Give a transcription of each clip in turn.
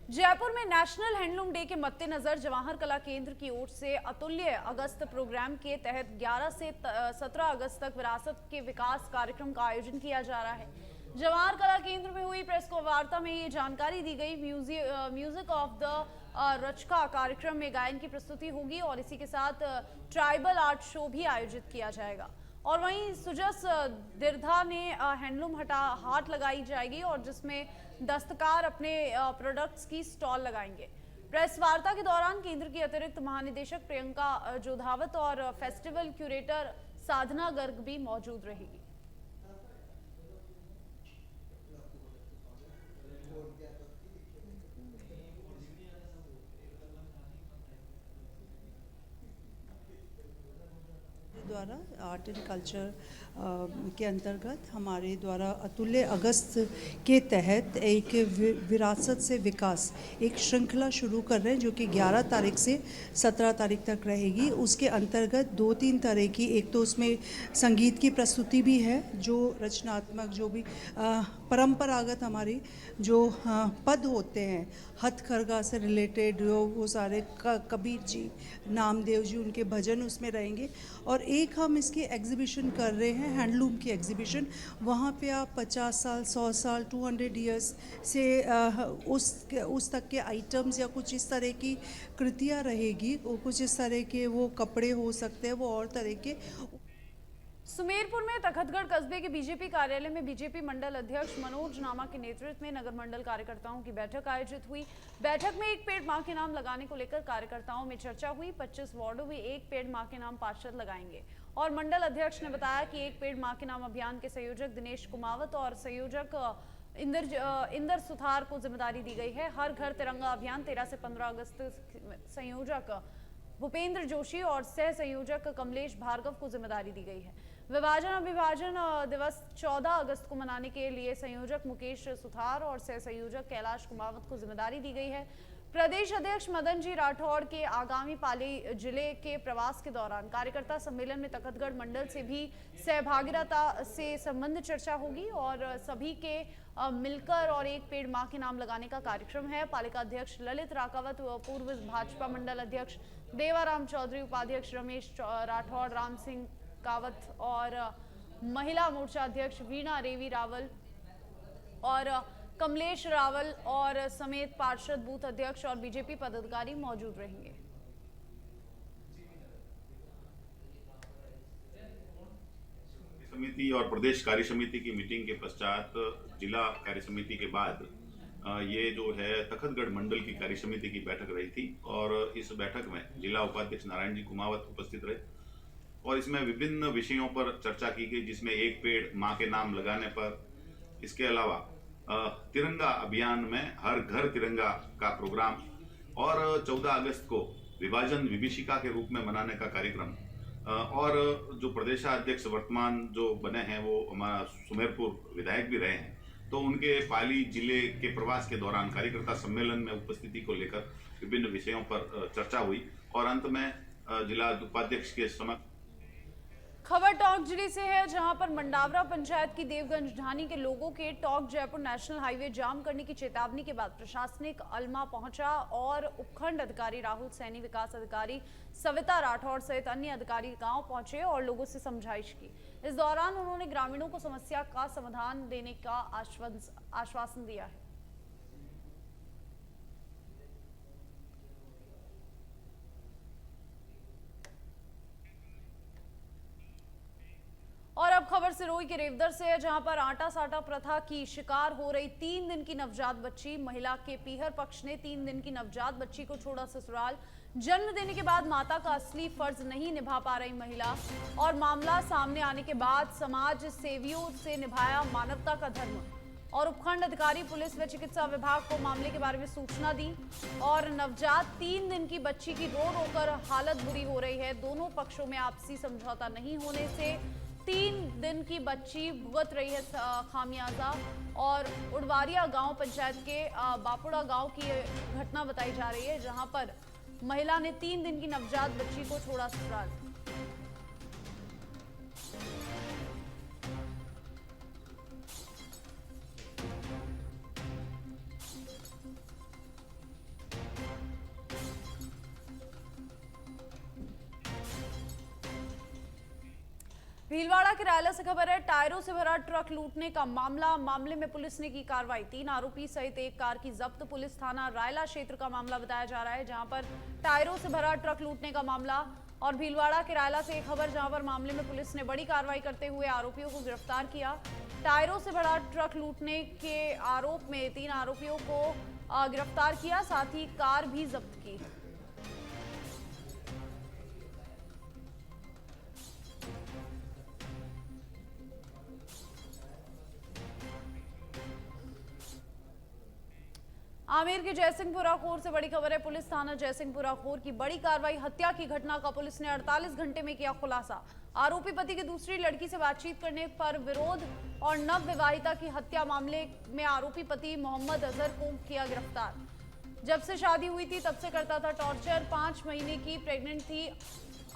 जयपुर में national handloom day के मद्देनजर जवाहर कला केंद्र की ओर से अतुल्य अगस्त प्रोग्राम के तहत 11 से 17 अगस्त तक विरासत के विकास कार्यक्रम का आयोजन किया जा रहा है। जवाहर कला केंद्र में हुई प्रेस वार्ता में ये जानकारी दी गई। म्यूजिक ऑफ द रचका कार्यक्रम में गायन की प्रस्तुति होगी और इसी के साथ ट्राइबल आर्ट शो भी आयोजित किया जाएगा। और वहीं सुजस दिर्धा ने हैंडलूम हाट लगाई जाएगी और जिसमें दस्तकार अपने प्रोडक्ट्स की स्टॉल लगाएंगे। प्रेस वार्ता के दौरान केंद्र की अतिरिक्त महानिदेशक प्रियंका जोधावत और फेस्टिवल क्यूरेटर साधना गर्ग भी मौजूद रहेगी। द्वारा आर्ट एंड कल्चर के अंतर्गत हमारे द्वारा अतुल्य अगस्त के तहत एक विरासत से विकास एक श्रृंखला शुरू कर रहे हैं जो कि 11 तारीख से 17 तारीख तक रहेगी। उसके अंतर्गत 2-3 तरह की, एक तो उसमें संगीत की प्रस्तुति भी है, जो रचनात्मक, जो भी परंपरागत हमारी जो पद होते हैं हथकरघा से रिलेटेड, वो सारे कबीर जी, नामदेव जी, उनके भजन उसमें रहेंगे। और एक हम इसकी एग्जीबिशन कर रहे हैं, हैंडलूम की एग्जीबिशन। वहाँ पे आप 50 साल, 100 साल, 200 ईयर्स से उस तक के आइटम्स या कुछ इस तरह की कृतियाँ रहेगी। कुछ इस तरह के वो कपड़े हो सकते हैं, वो और तरह के। सुमेरपुर में तखतगढ़ कस्बे के बीजेपी कार्यालय में बीजेपी मंडल अध्यक्ष मनोज नामा के नेतृत्व में नगर मंडल कार्यकर्ताओं की बैठक आयोजित हुई। बैठक में एक पेड़ मां के नाम लगाने को लेकर कार्यकर्ताओं में चर्चा हुई। 25 वार्डों में एक पेड़ मां के नाम पार्षद लगाएंगे और मंडल अध्यक्ष ने बताया कि एक पेड़ मां के नाम अभियान के संयोजक दिनेश कुमावत और संयोजक इंदर सुथार को जिम्मेदारी दी गई है। हर घर तिरंगा अभियान 13 से 15 अगस्त संयोजक भूपेंद्र जोशी और सह संयोजक कमलेश भार्गव को जिम्मेदारी दी गई है। विभाजन अभिभाजन दिवस 14 अगस्त को मनाने के लिए संयोजक मुकेश सुथार और सह संयोजक कैलाश कुमावत को जिम्मेदारी दी गई है। प्रदेश अध्यक्ष मदन जी राठौड़ के आगामी पाली जिले के प्रवास के दौरान कार्यकर्ता सम्मेलन में तखतगढ़ मंडल से भी सहभागिता से संबंध चर्चा होगी और सभी के मिलकर और एक पेड़ मां के नाम लगाने का कार्यक्रम है। पालिका अध्यक्ष ललित राकावत, पूर्व भाजपा मंडल अध्यक्ष देवाराम चौधरी, उपाध्यक्ष रमेश राठौड़, राम सिंह कावत और महिला मोर्चा अध्यक्ष वीणा रेवी रावल और कमलेश रावल और समेत पार्षद, बूथ अध्यक्ष और बीजेपी पदाधिकारी मौजूद रहेंगे। समिति और प्रदेश कार्य समिति की मीटिंग के पश्चात जिला कार्य समिति के बाद ये जो है तखतगढ़ मंडल की कार्य समिति की बैठक रही थी और इस बैठक में जिला उपाध्यक्ष नारायण जी कुमावत उपस्थित रहे और इसमें विभिन्न विषयों पर चर्चा की गई, जिसमें एक पेड़ मां के नाम लगाने पर, इसके अलावा तिरंगा अभियान में हर घर तिरंगा का प्रोग्राम और 14 अगस्त को विभाजन विभीषिका के रूप में मनाने का कार्यक्रम और जो प्रदेशाध्यक्ष वर्तमान जो बने हैं वो हमारा सुमेरपुर विधायक भी रहे हैं, तो उनके पाली जिले के प्रवास के दौरान कार्यकर्ता सम्मेलन में उपस्थिति को लेकर विभिन्न विषयों पर चर्चा हुई और अंत में जिला उपाध्यक्ष के समक्ष। खबर टोंक जिले से है, जहां पर मंडावरा पंचायत की देवगंज ढाणी के लोगों के टोंक जयपुर नेशनल हाईवे जाम करने की चेतावनी के बाद प्रशासनिक अल्मा पहुंचा और उपखंड अधिकारी राहुल सैनी, विकास अधिकारी सविता राठौड़ सहित अन्य अधिकारी गांव पहुंचे और लोगों से समझाइश की। इस दौरान उन्होंने ग्रामीणों को समस्या का समाधान देने का आश्वासन दिया है। और अब खबर सिरोही के रेवदर से है, जहां पर आटा साटा प्रथा की शिकार हो रही 3 दिन की नवजात बच्ची। महिला के पीहर पक्ष ने 3 दिन की नवजात बच्ची को छोड़ा ससुराल। जन्म देने के बाद माता का असली फर्ज नहीं निभा पा रही महिला और मामला सामने आने के बाद समाज सेवियों से निभाया मानवता का धर्म और उपखंड अधिकारी, पुलिस व चिकित्सा विभाग को मामले के बारे में सूचना दी और नवजात 3 दिन की बच्ची की रो रो कर हालत बुरी हो रही है। दोनों पक्षों में आपसी समझौता नहीं होने से 3 दिन की बच्ची भुगत रही है खामियाजा। और उड़वारिया गांव पंचायत के बापुड़ा गांव की घटना बताई जा रही है, जहां पर महिला ने 3 दिन की नवजात बच्ची को छोड़ा ससुराल। भीलवाड़ा के रायला से खबर है। टायरों से भरा ट्रक लूटने का मामले में पुलिस ने की कार्रवाई। 3 आरोपी सहित एक कार की जब्त। पुलिस थाना रायला क्षेत्र का मामला बताया जा रहा है, जहां पर टायरों से भरा ट्रक लूटने का मामला। और भीलवाड़ा के रायला से एक खबर, जहां पर मामले में पुलिस ने बड़ी कार्रवाई करते हुए आरोपियों को गिरफ्तार किया। टायरों से भरा ट्रक लूटने के आरोप में 3 आरोपियों को गिरफ्तार किया, साथ ही कार भी जब्त की। आमेर के जयसिंहपुरा खोर से बड़ी खबर है। पुलिस थाना जयसिंहपुरा खोर की बड़ी कार्रवाई। हत्या की घटना का पुलिस ने 48 घंटे में किया खुलासा। आरोपी पति की दूसरी लड़की से बातचीत करने पर विरोध और नव विवाहिता की हत्या मामले में आरोपी पति मोहम्मद अजहर को किया गिरफ्तार। जब से शादी हुई थी तब से करता था टॉर्चर। 5 महीने की प्रेग्नेंट थी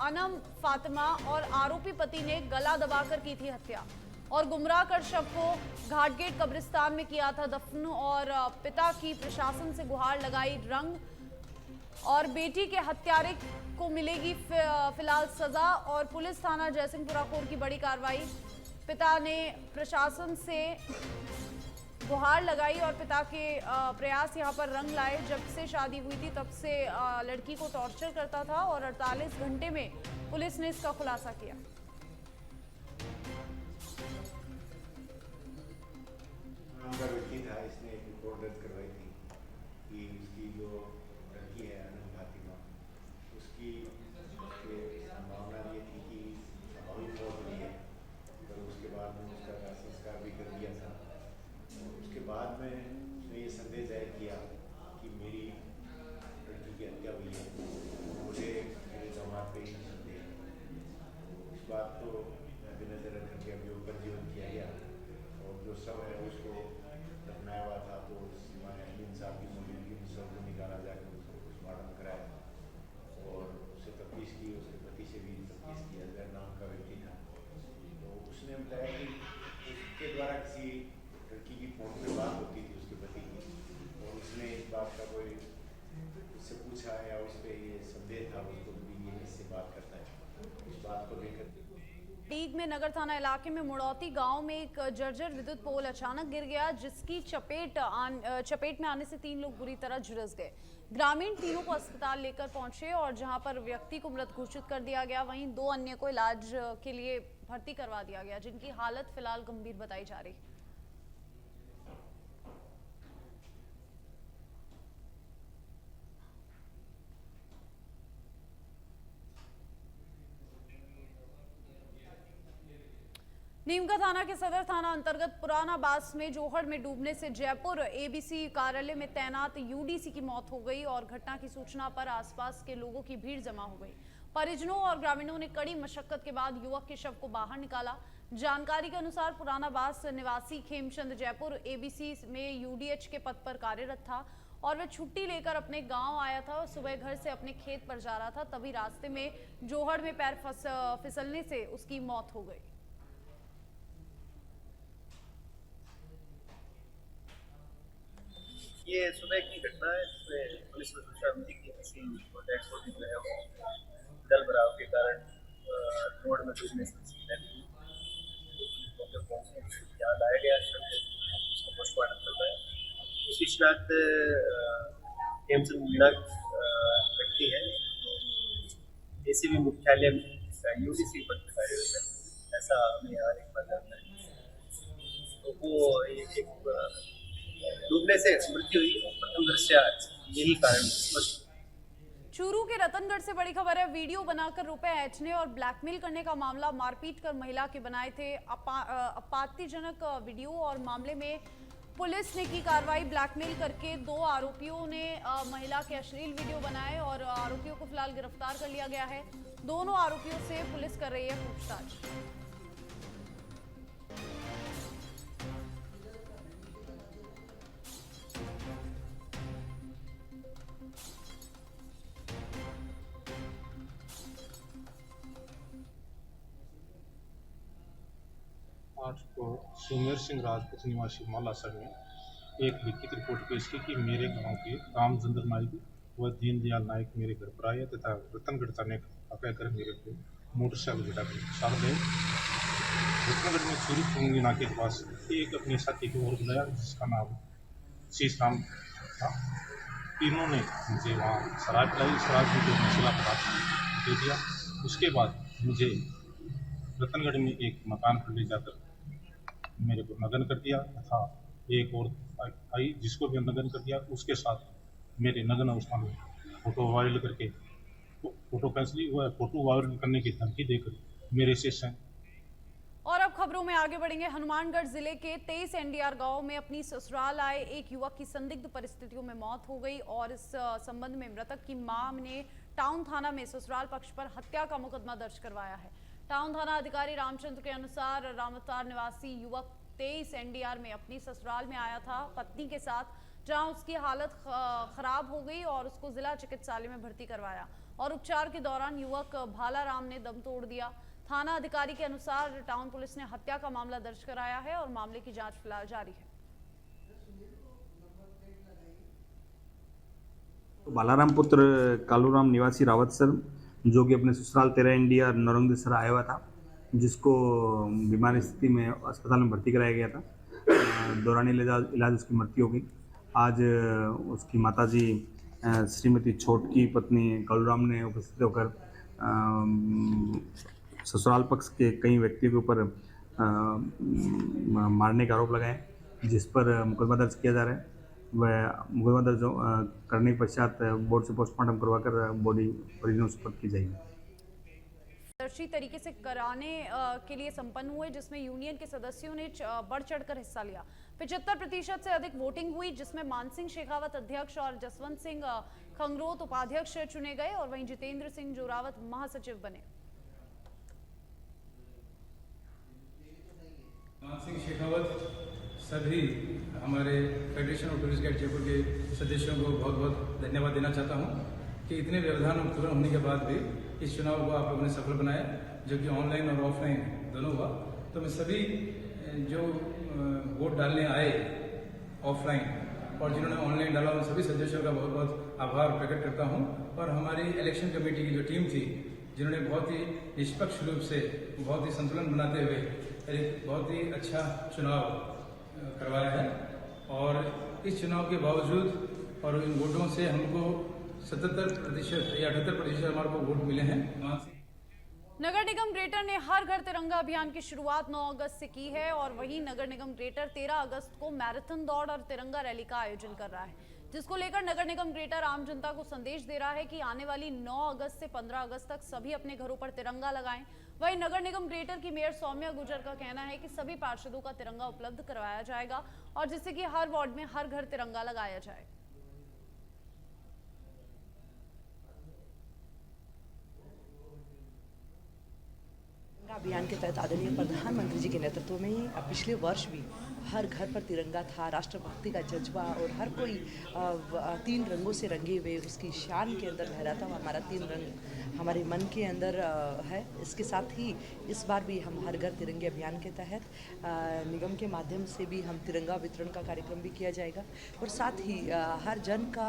अनम फातिमा और आरोपी पति ने गला दबाकर की थी हत्या और गुमराह कर शव को घाटगेट कब्रिस्तान में किया था दफन। और पिता की प्रशासन से गुहार लगाई रंग और बेटी के हत्यारे को मिलेगी फिलहाल सजा। और पुलिस थाना जयसिंहपुरा खोर की बड़ी कार्रवाई। पिता ने प्रशासन से गुहार लगाई और पिता के प्रयास यहां पर रंग लाए। जब से शादी हुई थी तब से लड़की को टॉर्चर करता था और 48 घंटे में पुलिस ने इसका खुलासा किया। व्यक्ति था, इसने एक रिपोर्ट दर्ज करवाई थी कि उसकी जो लड़की है अनम फातिमा, उसकी मामला ये थी कि स्वाभाविक मौत हुई है, पर उसके बाद में उसका दाह संस्कार भी कर दिया था। उसके बाद में उसने ये संदेह जाहिर किया कि मेरी लड़की की हत्या हुई है, मुझे मेरे जमात पे ही संदेह है। इस बात को मद्देनजर रख करके अभियोग पंजीबद्ध किया गया और जो शव है उसको दफनाया हुआ था, तो इंसाफ की मौजूदगी में शव को निकाला जाकर उसको पोस्टमार्टम कराया और उससे तफ्तीश की। उसके पति से भी तफ्तीश की। अजहर नाम का व्यक्ति था, तो उसने बताया कि उसके द्वारा किसी लड़की की फोन पर बात होती थी उसके पति की, और उसने इस बात का कोई उससे पूछा या उस पर ये संदेह था उसको भी ये इससे बात करता है। इस बात को लेकर टीग में नगर थाना इलाके में मुड़ौती गांव में एक जर्जर विद्युत पोल अचानक गिर गया, जिसकी चपेट में आने से 3 लोग बुरी तरह झुलस गए। ग्रामीण तीनों को अस्पताल लेकर पहुंचे और जहां पर व्यक्ति को मृत घोषित कर दिया गया, वहीं 2 अन्य को इलाज के लिए भर्ती करवा दिया गया, जिनकी हालत फिलहाल गंभीर बताई जा रही। नीमका थाना के सदर थाना अंतर्गत पुराना बास में जोहड़ में डूबने से जयपुर एबीसी कार्यालय में तैनात यूडीसी की मौत हो गई और घटना की सूचना पर आसपास के लोगों की भीड़ जमा हो गई। परिजनों और ग्रामीणों ने कड़ी मशक्कत के बाद युवक के शव को बाहर निकाला। जानकारी के अनुसार पुराना बास निवासी खेमचंद जयपुर एबीसी में यूडीएच के पद पर कार्यरत था और वह छुट्टी लेकर अपने गांव आया था और सुबह घर से अपने खेत पर जा रहा था, तभी रास्ते में जोहड़ में पैर फिसलने से उसकी मौत हो गई। ये सुबह की घटना है, जिसमें पुलिस ने सूचना मिली कि किसी डेड बॉडी जो है वो जल भराव के कारण रोड में डूबने से यहाँ लाया गया। उसका पोस्टमार्टम चल रहा है। उसकी शिनाख्त हेमचंद मीणा व्यक्ति है, एसीबी मुख्यालय में यूडीसी पद पर कार्यरत है, ऐसा हमें यहाँ एक बात जानना है। तो वो एक डूबने से मृत्यु हुई, प्रथम दृष्टया यही कारण स्पष्ट। चूरू के रतनगढ़ से बड़ी खबर है। वीडियो बनाकर रुपए ऐंठने और ब्लैकमेल करने का मामला। मारपीट कर महिला के बनाए थे आपत्तिजनक वीडियो और मामले में पुलिस ने की कार्रवाई। ब्लैकमेल करके 2 आरोपियों ने महिला के अश्लील वीडियो बनाए और आरोपियों को फिलहाल गिरफ्तार कर लिया गया है। दोनों आरोपियों से पुलिस कर रही है पूछताछ। आज को सुमेर सिंह राजपूत निवासी मालासर में एक लिखित रिपोर्ट पेश की कि मेरे गांव के रामचंद्र नाइक व दीनदयाल नाइक मेरे घर पर आए तथा रतनगढ़ थाने का कहकर मेरे को मोटरसाइकिल बिठा कर साथ गए। रत्नगढ़ में चूरी पुंगी नाके के पास एक अपने साथी को और बुलाया जिसका नाम शीश राम था। तीनों ने मुझे वहाँ शराब पिलाई, शराब भी जो नशीला पदार्थ दे दिया। उसके बाद मुझे रतनगढ़ में एक मकान पर ले जाकर मेरे को नग्न कर दिया तथा एक और आई जिसको भी नग्न कर दिया। उसके साथ मेरे नग्न अवस्था में फोटो वायरल करके फोटो कैंसिल हुआ है, फोटो वायरल करने की धमकी देकर मेरे से और अब खबरों में आगे बढ़ेंगे। हनुमानगढ़ जिले के 23 एनडीआर गांव में अपनी ससुराल आए एक युवक की संदिग्ध परिस्थितियों में मौत हो गई और इस संबंध में मृतक की मां ने टाउन थाना में ससुराल पक्ष पर हत्या का मुकदमा दर्ज करवाया है। टाउन थाना अधिकारी रामचंद्र के अनुसार रामअवतार निवासी युवक 23 एनडीआर में अपनी ससुराल में आया था पत्नी के साथ, जहां उसकी हालत खराब हो गई और उसको जिला चिकित्सालय में भर्ती करवाया और उपचार के दौरान युवक भालाराम ने दम तोड़ दिया। थाना अधिकारी के अनुसार टाउन पुलिस ने हत्या का मामला दर्ज कराया है और मामले की जांच फिलहाल जारी है। बालाराम पुत्र कालूराम निवासी रावत सर जो कि अपने ससुराल 13 एनडीआर नौरंगदेसरा आया हुआ था, जिसको बीमारी स्थिति में अस्पताल में भर्ती कराया गया था। दौरान इलाज उसकी मृत्यु हो गई। आज उसकी माताजी श्रीमती छोटकी पत्नी कालूराम ने उपस्थित होकर ससुराल पक्ष के कई व्यक्तियों के ऊपर मारने का आरोप लगाए, जिस पर मुकदमा दर्ज किया जा रहा है। वह मुकदमा दर्ज करने के पश्चात बोर्ड से पोस्टमार्टम करवाकर बॉडी परिजनों को सुपुर्द की जाएगी। दर्शी तरीके से कराने के लिए संपन्न हुए, जिसमें यूनियन के सदस्यों ने बढ़ चढ़कर हिस्सा लिया। 75% से अधिक वोटिंग हुई, जिसमें मानसिंह शेखावत अध्यक्ष और जसवंत सिंह खंगरोत उपाध्यक्ष चुने गए और वहीं जितेंद्र सिंह जोरावत महासचिव बने। मानसिंह शेखावत सभी हमारे federation of tourist guide Jaipur के सदस्यों को बहुत बहुत धन्यवाद देना चाहता हूं कि इतने व्यवधान उत्पन्न होने के बाद भी इस चुनाव को आप लोगों ने सफल बनाया, जो कि ऑनलाइन और ऑफलाइन दोनों हुआ। तो मैं सभी जो वोट डालने आए ऑफलाइन और जिन्होंने ऑनलाइन डाला उन सभी सदस्यों का बहुत बहुत आभार प्रकट करता हूं। और हमारी इलेक्शन कमेटी की जो टीम थी, जिन्होंने बहुत ही निष्पक्ष रूप से बहुत ही संतुलन बनाते हुए एक बहुत ही अच्छा चुनाव करवाया है। और इस चुनाव के बावजूद और इन वोटों से हमको 77% या 78% हमारे को वोट मिले हैं। नगर निगम ग्रेटर ने हर घर तिरंगा अभियान की शुरुआत 9 अगस्त से की है और वहीं नगर निगम ग्रेटर 13 अगस्त को मैराथन दौड़ और तिरंगा रैली का आयोजन कर रहा है, जिसको लेकर नगर निगम ग्रेटर आम जनता को संदेश दे रहा है कि आने वाली 9 अगस्त से 15 अगस्त तक सभी अपने घरों पर तिरंगा लगाएं। वहीं नगर निगम ग्रेटर की मेयर सौम्या गुर्जर का कहना है कि सभी पार्षदों का तिरंगा उपलब्ध करवाया जाएगा और जिससे कि हर वार्ड में हर घर तिरंगा लगाया जाए। अभियान के तहत आदरणीय प्रधानमंत्री जी के नेतृत्व में पिछले वर्ष भी हर घर पर तिरंगा था। राष्ट्रभक्ति का जज्बा और हर कोई 3 रंगों से रंगे हुए उसकी शान के अंदर लहराता हुआ हमारा 3 रंग हमारे मन के अंदर है। इसके साथ ही इस बार भी हम हर घर तिरंगे अभियान के तहत निगम के माध्यम से भी हम तिरंगा वितरण का कार्यक्रम भी किया जाएगा और साथ ही हर जन का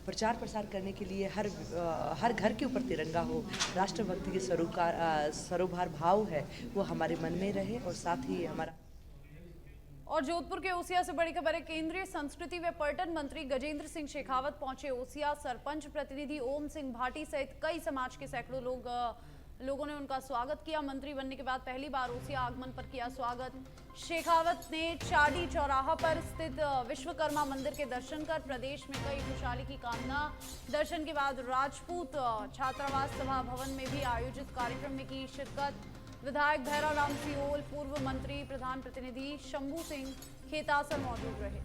प्रचार प्रसार करने के लिए हर घर के ऊपर तिरंगा हो, राष्ट्रभक्ति के सरोभार भाव है वो हमारे मन में रहे। और साथ ही हमारा और जोधपुर के ओसिया से बड़ी खबर है। केंद्रीय संस्कृति व पर्यटन मंत्री गजेंद्र सिंह शेखावत पहुंचे ओसिया। सरपंच प्रतिनिधि ओम सिंह भाटी सहित कई समाज के सैकड़ों लोगों ने उनका स्वागत किया। मंत्री बनने के बाद पहली बार ओसिया आगमन पर किया स्वागत। शेखावत ने चाडी चौराहा पर स्थित विश्वकर्मा मंदिर के दर्शन कर प्रदेश में कई खुशहाली की कामना। दर्शन के बाद राजपूत छात्रावास सभा भवन में भी आयोजित कार्यक्रम में की शिरकत। विधायक भैरव राम सियोल, पूर्व मंत्री प्रधान प्रतिनिधि शंभू सिंह खेतासर मौजूद रहे।